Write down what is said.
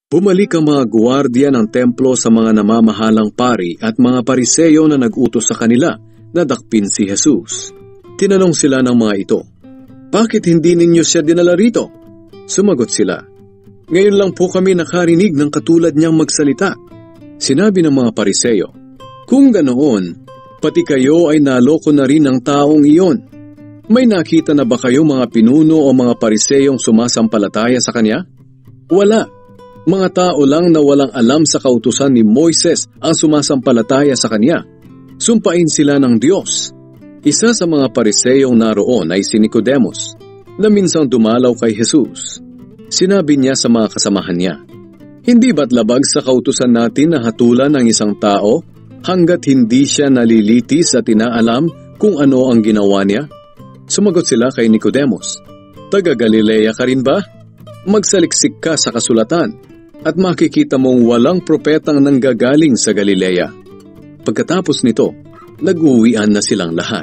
Bumalik ang mga guwardiya ng templo sa mga namamahalang pari at mga pariseyo na nag-utos sa kanila na dakpin si Jesus. Tinanong sila ng mga ito, "Bakit hindi ninyo siya dinala rito?" Sumagot sila, "Ngayon lang po kami nakarinig ng katulad niyang magsalita." Sinabi ng mga pariseyo, "Kung ganoon, pati kayo ay naloko na rin ng taong iyon. May nakita na ba kayo mga pinuno o mga pariseyong sumasampalataya sa kanya? Wala. Mga tao lang na walang alam sa kautusan ni Moises ang sumasampalataya sa kanya. Sumpain sila ng Diyos." Isa sa mga pariseyong naroon ay si Nicodemos, na minsang dumalaw kay Jesus. Sinabi niya sa mga kasamahan niya, "Hindi ba't labag sa kautusan natin na hatulan ang isang tao hanggat hindi siya nalilitis at inaalam kung ano ang ginawa niya?" Sumagot sila kay Nicodemos, "Taga Galilea ka rin ba? Magsaliksik ka sa kasulatan at makikita mong walang propetang nanggagaling sa Galilea." Pagkatapos nito, nag-uwian na silang lahat.